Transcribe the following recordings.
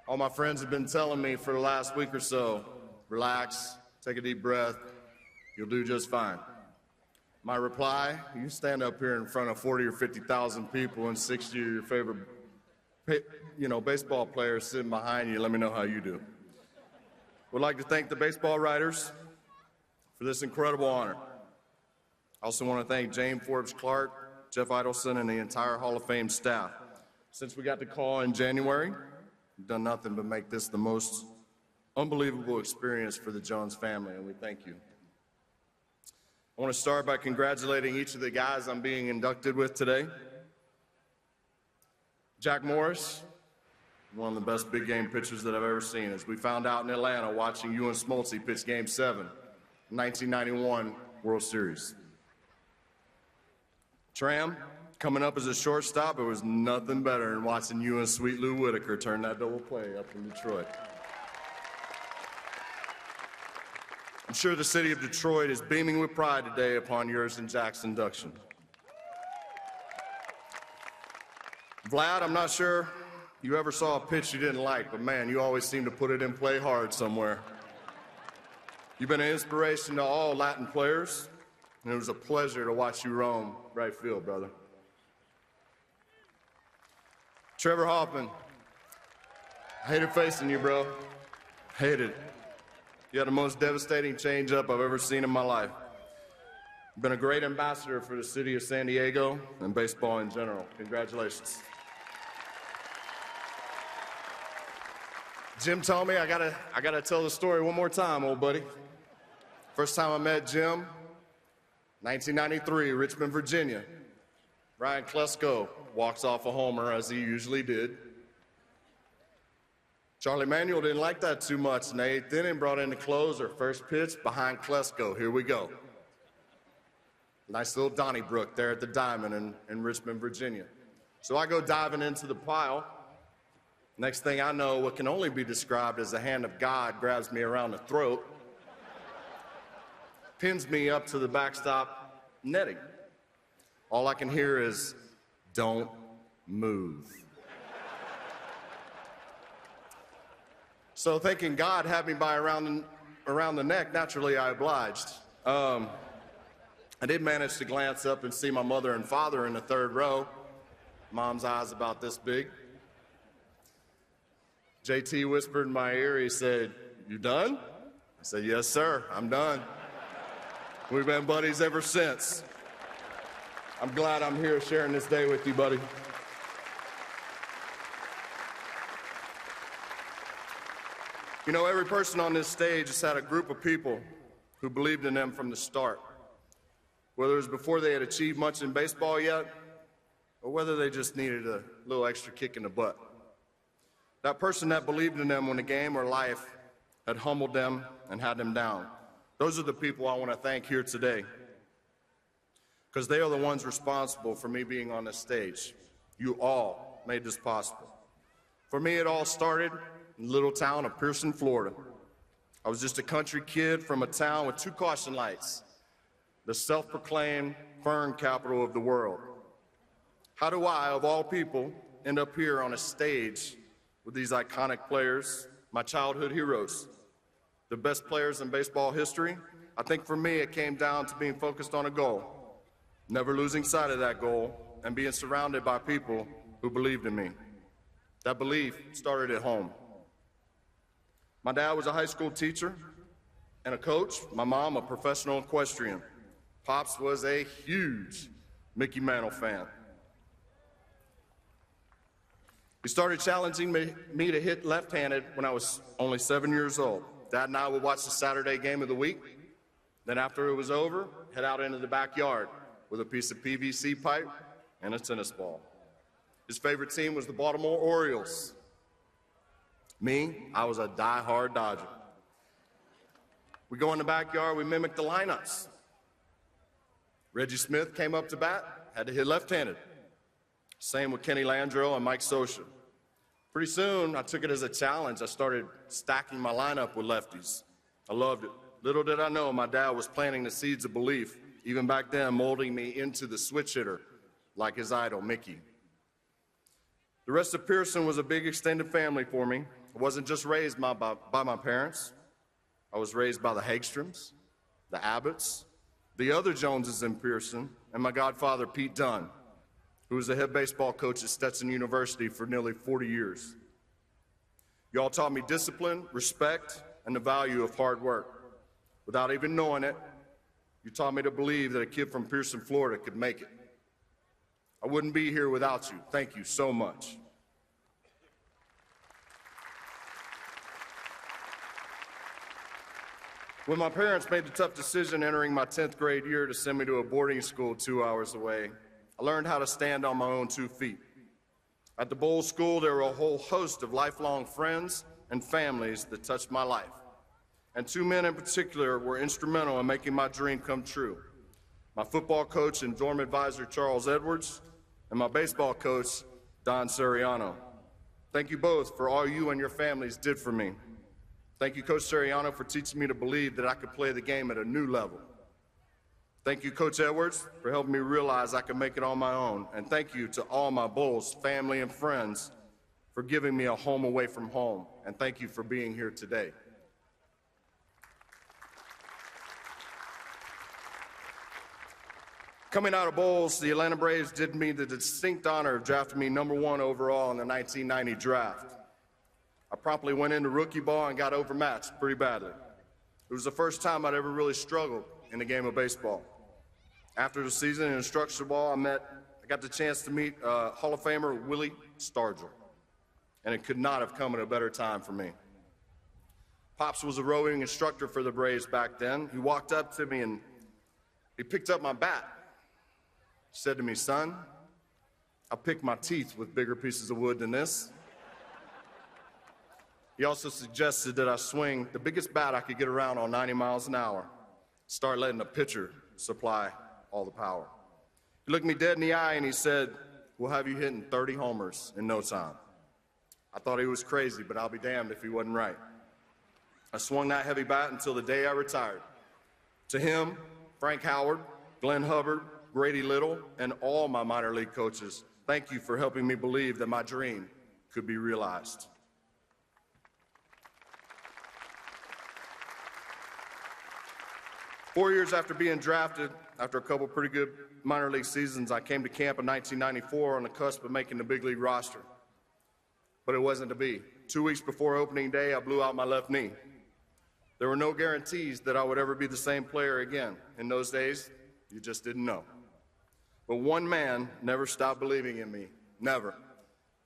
All my friends have been telling me for the last week or so, relax, take a deep breath, you'll do just fine. My reply, you stand up here in front of 40 or 50,000 people and 60 of your favorite baseball players sitting behind you, let me know how you do. Would like to thank the baseball writers for this incredible honor. I also want to thank James Forbes Clark, Jeff Idelson, and the entire Hall of Fame staff. Since we got the call in January, we've done nothing but make this the most unbelievable experience for the Jones family, and we thank you. I want to start by congratulating each of the guys I'm being inducted with today. Jack Morris, one of the best big game pitchers that I've ever seen, as we found out in Atlanta watching Ewan Smoltz pitch Game 7, 1991 World Series. Tram, coming up as a shortstop, it was nothing better than watching you and Sweet Lou Whitaker turn that double play up in Detroit. I'm sure the city of Detroit is beaming with pride today upon yours and Jack's induction. Vlad, I'm not sure you ever saw a pitch you didn't like, but man, you always seem to put it in play hard somewhere. You've been an inspiration to all Latin players, and it was a pleasure to watch you roam right field, brother. Trevor Hoffman, I hated facing you, bro. Hated it. You had the most devastating changeup I've ever seen in my life. You've been a great ambassador for the city of San Diego and baseball in general. Congratulations. Jim told me I gotta tell the story one more time, old buddy. First time I met Jim, 1993, Richmond, Virginia. Ryan Klesko walks off a homer, as he usually did. Charlie Manuel didn't like that too much, and the eighth inning brought in the closer. First pitch behind Klesko. Here we go. Nice little Donnybrook there at the Diamond in Richmond, Virginia. So I go diving into the pile. Next thing I know, what can only be described as the hand of God grabs me around the throat, pins me up to the backstop netting. All I can hear is, "Don't move." So thinking God had me by around the neck, naturally I obliged. I did manage to glance up and see my mother and father in the third row. Mom's eyes about this big. JT whispered in my ear, he said, "You done?" I said, "Yes, sir, I'm done." We've been buddies ever since. I'm glad I'm here sharing this day with you, buddy. You know, every person on this stage has had a group of people who believed in them from the start, whether it was before they had achieved much in baseball yet, or whether they just needed a little extra kick in the butt. That person that believed in them when the game or life had humbled them and had them down. Those are the people I want to thank here today, because they are the ones responsible for me being on this stage. You all made this possible. For me, it all started in the little town of Pearson, Florida. I was just a country kid from a town with 2 caution lights, the self-proclaimed fern capital of the world. How do I, of all people, end up here on a stage with these iconic players, my childhood heroes, the best players in baseball history? I think for me, it came down to being focused on a goal, never losing sight of that goal, and being surrounded by people who believed in me. That belief started at home. My dad was a high school teacher and a coach. My mom, a professional equestrian. Pops was a huge Mickey Mantle fan. He started challenging me to hit left-handed when I was only 7 years old. Dad and I would watch the Saturday game of the week. Then after it was over, head out into the backyard with a piece of PVC pipe and a tennis ball. His favorite team was the Baltimore Orioles. Me, I was a die-hard Dodger. We go in the backyard, we mimic the lineups. Reggie Smith came up to bat, had to hit left-handed. Same with Kenny Landreau and Mike Scioscia. Pretty soon, I took it as a challenge. I started stacking my lineup with lefties. I loved it. Little did I know, my dad was planting the seeds of belief, even back then, molding me into the switch hitter like his idol, Mickey. The rest of Pearson was a big extended family for me. I wasn't just raised by my parents. I was raised by the Hagstroms, the Abbotts, the other Joneses in Pearson, and my godfather, Pete Dunn, who was the head baseball coach at Stetson University for nearly 40 years. You all taught me discipline, respect, and the value of hard work. Without even knowing it, you taught me to believe that a kid from Pearson, Florida could make it. I wouldn't be here without you. Thank you so much. When my parents made the tough decision entering my 10th grade year to send me to a boarding school 2 hours away, I learned how to stand on my own 2 feet. At the Bowles School, there were a whole host of lifelong friends and families that touched my life. And 2 men in particular were instrumental in making my dream come true. My football coach and dorm advisor, Charles Edwards, and my baseball coach, Don Sariano. Thank you both for all you and your families did for me. Thank you, Coach Sariano, for teaching me to believe that I could play the game at a new level. Thank you, Coach Edwards, for helping me realize I could make it on my own. And thank you to all my Bulls, family, and friends for giving me a home away from home. And thank you for being here today. Coming out of Bulls, the Atlanta Braves did me the distinct honor of drafting me #1 overall in the 1990 draft. I promptly went into rookie ball and got overmatched pretty badly. It was the first time I'd ever really struggled in the game of baseball. After the season in instructional ball, I got the chance to meet Hall of Famer Willie Stargell, and it could not have come at a better time for me. Pops was a rowing instructor for the Braves back then. He walked up to me and he picked up my bat. He said to me, "Son, I pick my teeth with bigger pieces of wood than this." He also suggested that I swing the biggest bat I could get around on 90 miles an hour. Start letting the pitcher supply all the power. He looked me dead in the eye and he said, "We'll have you hitting 30 homers in no time." I thought he was crazy, but I'll be damned if he wasn't right. I swung that heavy bat until the day I retired. To him, Frank Howard, Glenn Hubbard, Grady Little, and all my minor league coaches, thank you for helping me believe that my dream could be realized. 4 years after being drafted, after a couple pretty good minor league seasons, I came to camp in 1994 on the cusp of making the big league roster. But it wasn't to be. 2 weeks before opening day, I blew out my left knee. There were no guarantees that I would ever be the same player again. In those days, you just didn't know. But one man never stopped believing in me. Never.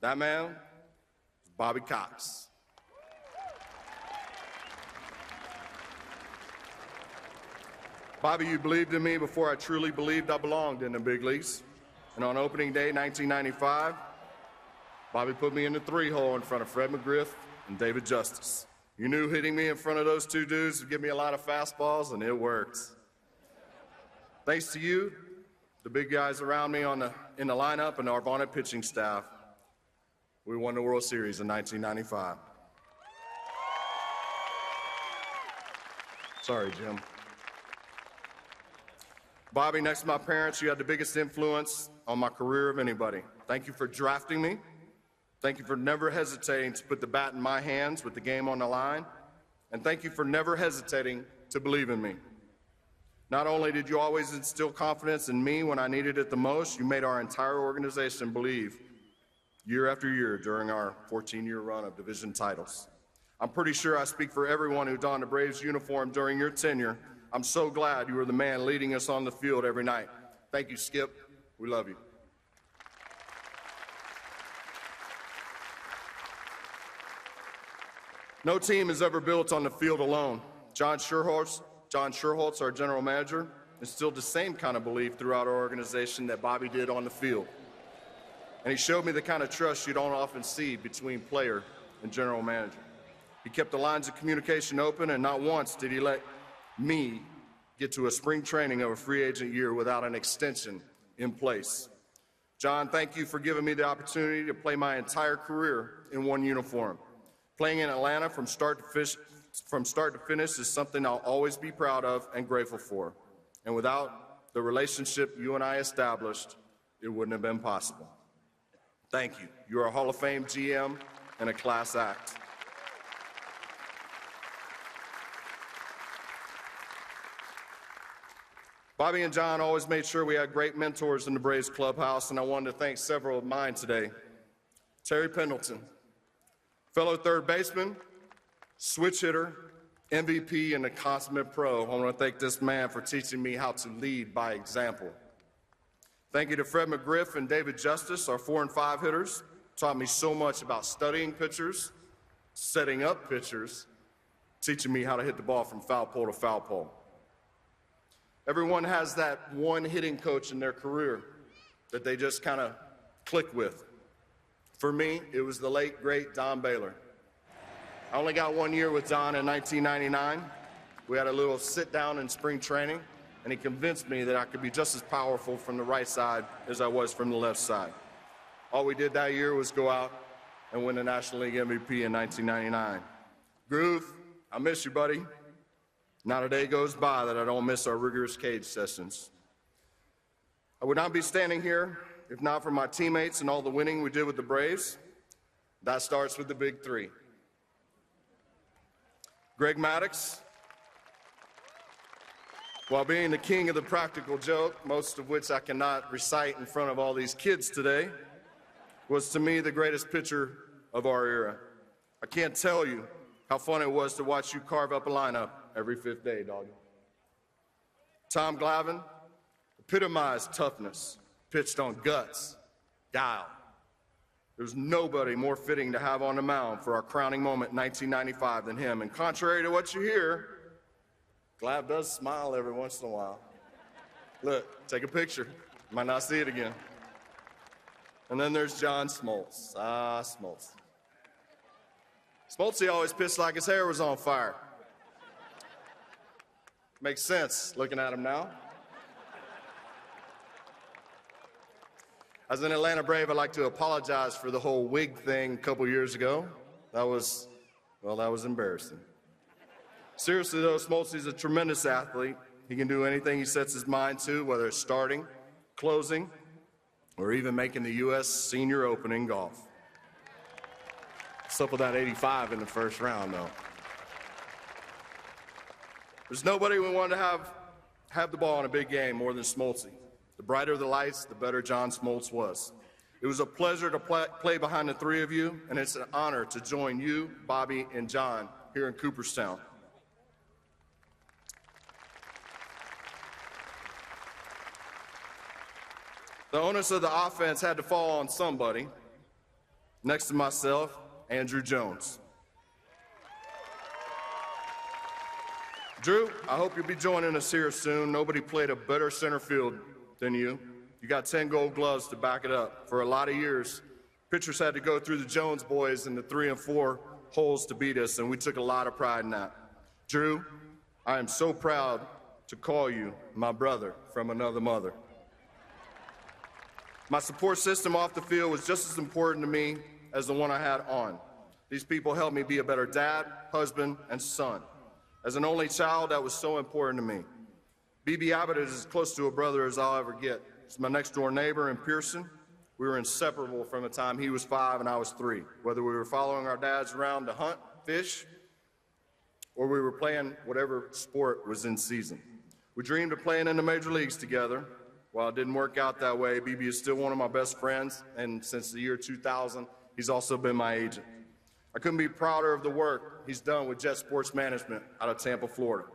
That man was Bobby Cox. Bobby, you believed in me before I truly believed I belonged in the big leagues. And on opening day, 1995, Bobby put me in the 3-hole in front of Fred McGriff and David Justice. You knew hitting me in front of those 2 dudes would give me a lot of fastballs, and it worked. Thanks to you, the big guys around me in the lineup, and our vaunted pitching staff, we won the World Series in 1995. Sorry, Jim. Bobby, next to my parents, you had the biggest influence on my career of anybody. Thank you for drafting me. Thank you for never hesitating to put the bat in my hands with the game on the line. And thank you for never hesitating to believe in me. Not only did you always instill confidence in me when I needed it the most, you made our entire organization believe year after year during our 14-year run of division titles. I'm pretty sure I speak for everyone who donned a Braves uniform during your tenure. I'm so glad you were the man leading us on the field every night. Thank you, Skip. We love you. No team is ever built on the field alone. John Sherholtz, our general manager, instilled the same kind of belief throughout our organization that Bobby did on the field. And he showed me the kind of trust you don't often see between player and general manager. He kept the lines of communication open, and not once did he let me get to a spring training of a free agent year without an extension in place. John, thank you for giving me the opportunity to play my entire career in one uniform. Playing in Atlanta from start to finish is something I'll always be proud of and grateful for. And without the relationship you and I established, it wouldn't have been possible. Thank you. You're a Hall of Fame GM and a class act. Bobby and John always made sure we had great mentors in the Braves clubhouse, and I wanted to thank several of mine today. Terry Pendleton, fellow third baseman, switch hitter, MVP, and a consummate pro. I want to thank this man for teaching me how to lead by example. Thank you to Fred McGriff and David Justice, our 4 and 5 hitters. Taught me so much about studying pitchers, setting up pitchers, teaching me how to hit the ball from foul pole to foul pole. Everyone has that one hitting coach in their career that they just kind of click with. For me, it was the late, great Don Baylor. I only got 1 year with Don in 1999. We had a little sit down in spring training, and he convinced me that I could be just as powerful from the right side as I was from the left side. All we did that year was go out and win the National League MVP in 1999. Groove, I miss you, buddy. Not a day goes by that I don't miss our rigorous cage sessions. I would not be standing here if not for my teammates and all the winning we did with the Braves. That starts with the big three. Greg Maddux, while being the king of the practical joke, most of which I cannot recite in front of all these kids today, was to me the greatest pitcher of our era. I can't tell you how fun it was to watch you carve up a lineup every 5th day, dog. Tom Glavine epitomized toughness, pitched on guts, guile. There's nobody more fitting to have on the mound for our crowning moment in 1995 than him. And contrary to what you hear, Glav does smile every once in a while. Look, take a picture. You might not see it again. And then there's John Smoltz. Smoltz. Smoltzy always pitched like his hair was on fire. Makes sense looking at him now. As an Atlanta Brave, I'd like to apologize for the whole wig thing a couple years ago. That was embarrassing. Seriously though, Smoltzy's a tremendous athlete. He can do anything he sets his mind to, whether it's starting, closing, or even making the U.S. Senior Open in golf. What's up with that 85 in the first round, though? There's nobody we wanted to have the ball in a big game more than Smoltzy. The brighter the lights, the better John Smoltz was. It was a pleasure to play behind the three of you, and it's an honor to join you, Bobby, and John here in Cooperstown. The onus of the offense had to fall on somebody. Next to myself, Andrew Jones. Drew, I hope you'll be joining us here soon. Nobody played a better center field than you. You got 10 gold gloves to back it up. For a lot of years, pitchers had to go through the Jones boys in the 3 and 4 holes to beat us, and we took a lot of pride in that. Drew, I am so proud to call you my brother from another mother. My support system off the field was just as important to me as the one I had on. These people helped me be a better dad, husband, and son. As an only child, that was so important to me. B.B. Abbott is as close to a brother as I'll ever get. He's my next-door neighbor in Pearson. We were inseparable from the time he was 5 and I was 3, whether we were following our dads around to hunt, fish, or we were playing whatever sport was in season. We dreamed of playing in the major leagues together. While it didn't work out that way, BB is still one of my best friends, and since the year 2000, he's also been my agent. I couldn't be prouder of the work he's done with Jet Sports Management out of Tampa, Florida.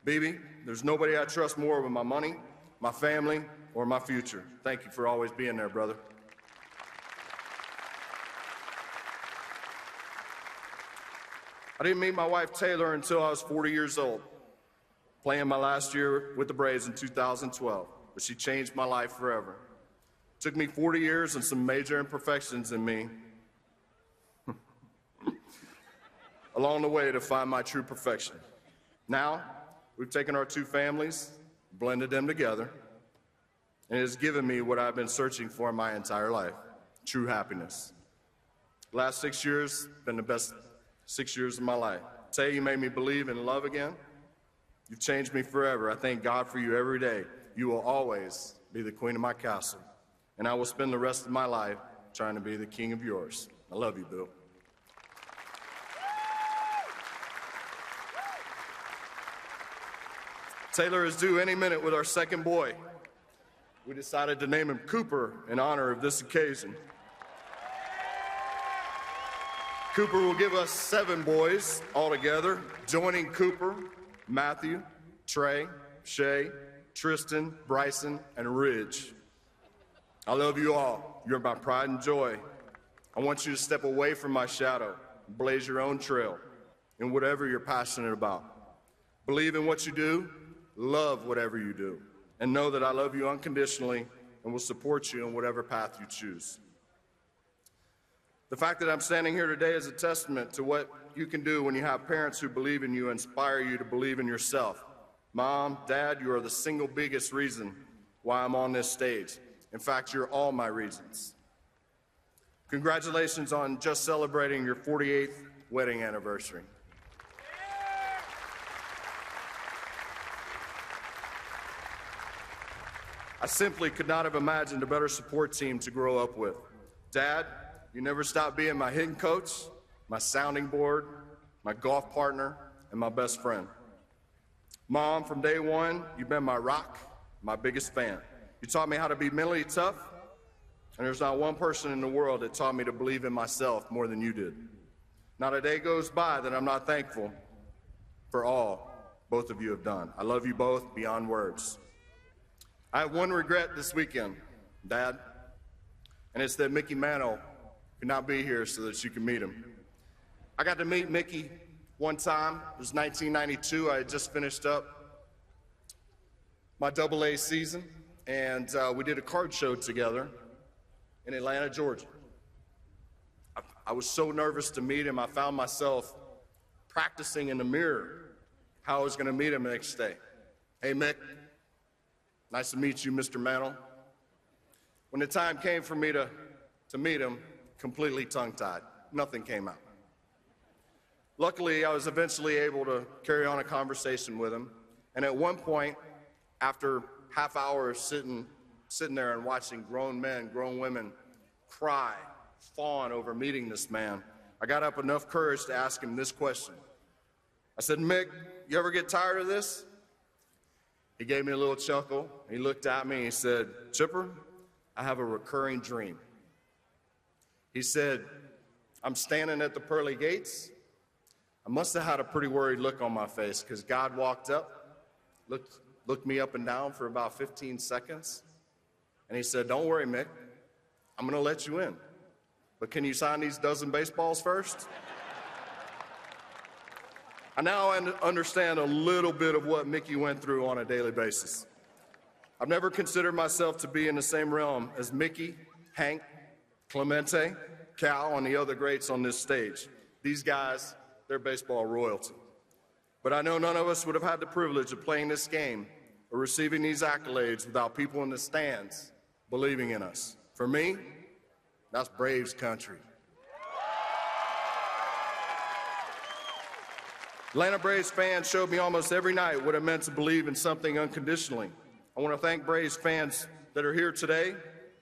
BB, there's nobody I trust more with my money, my family, or my future. Thank you for always being there, brother. I didn't meet my wife, Taylor, until I was 40 years old, playing my last year with the Braves in 2012. But she changed my life forever. It took me 40 years and some major imperfections in me along the way to find my true perfection. Now, we've taken our two families, blended them together, and it has given me what I've been searching for my entire life, true happiness. The last 6 years have been the best 6 years of my life. Tay, you made me believe in love again. You've changed me forever. I thank God for you every day. You will always be the queen of my castle, and I will spend the rest of my life trying to be the king of yours. I love you, Bill. Taylor is due any minute with our second boy. We decided to name him Cooper in honor of this occasion. Cooper will give us 7 boys altogether, joining Cooper, Matthew, Trey, Shay, Tristan, Bryson, and Ridge. I love you all. You're my pride and joy. I want you to step away from my shadow and blaze your own trail in whatever you're passionate about. Believe in what you do, love whatever you do, and know that I love you unconditionally and will support you in whatever path you choose. The fact that I'm standing here today is a testament to what you can do when you have parents who believe in you and inspire you to believe in yourself. Mom, Dad, you are the single biggest reason why I'm on this stage. In fact, you're all my reasons. Congratulations on just celebrating your 48th wedding anniversary. I simply could not have imagined a better support team to grow up with. Dad, you never stopped being my hitting coach, my sounding board, my golf partner, and my best friend. Mom, from day one, you've been my rock, my biggest fan. You taught me how to be mentally tough, and there's not one person in the world that taught me to believe in myself more than you did. Not a day goes by that I'm not thankful for all both of you have done. I love you both beyond words. I have one regret this weekend, Dad, and it's that Mickey Mantle could not be here so that you can meet him. I got to meet Mickey one time. It was 1992. I had just finished up my AA season, and we did a card show together in Atlanta, Georgia. I was so nervous to meet him, I found myself practicing in the mirror how I was going to meet him the next day. Hey, Mick, nice to meet you, Mr. Mantle. When the time came for me to meet him, completely tongue-tied. Nothing came out. Luckily, I was eventually able to carry on a conversation with him, and at one point, after half hour of sitting there and watching grown men, grown women cry, fawn over meeting this man, I got up enough courage to ask him this question. I said, Mick, you ever get tired of this? He gave me a little chuckle. He looked at me and he said, Chipper, I have a recurring dream. He said, I'm standing at the pearly gates. I must have had a pretty worried look on my face because God walked up, looked me up and down for about 15 seconds, and he said, don't worry, Mick, I'm going to let you in. But can you sign these dozen baseballs first? I now understand a little bit of what Mickey went through on a daily basis. I've never considered myself to be in the same realm as Mickey, Hank, Clemente, Cal, and the other greats on this stage. These guys, they're baseball royalty. But I know none of us would have had the privilege of playing this game or receiving these accolades without people in the stands believing in us. For me, that's Braves country. Atlanta Braves fans showed me almost every night what it meant to believe in something unconditionally. I want to thank Braves fans that are here today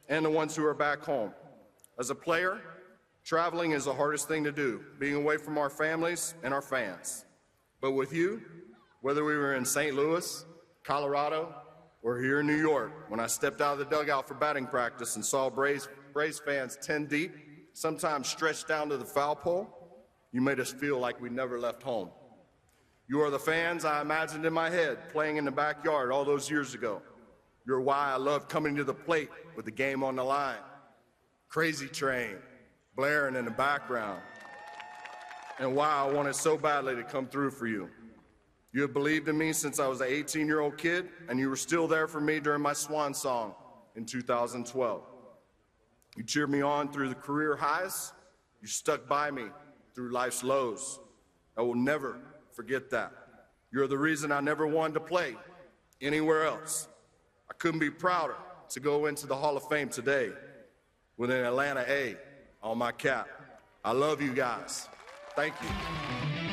and the ones who are back home. As a player, traveling is the hardest thing to do, being away from our families and our fans. But with you, whether we were in St. Louis, Colorado, or here in New York, when I stepped out of the dugout for batting practice and saw Braves fans 10 deep, sometimes stretched down to the foul pole, you made us feel like we never left home. You are the fans I imagined in my head playing in the backyard all those years ago. You're why I loved coming to the plate with the game on the line. Crazy Train blaring in the background, and why I wanted so badly to come through for you. You have believed in me since I was an 18-year-old kid, and you were still there for me during my swan song in 2012. You cheered me on through the career highs. You stuck by me through life's lows. I will never forget that. You're the reason I never wanted to play anywhere else. I couldn't be prouder to go into the Hall of Fame today with an Atlanta A on my cap. I love you guys. Thank you.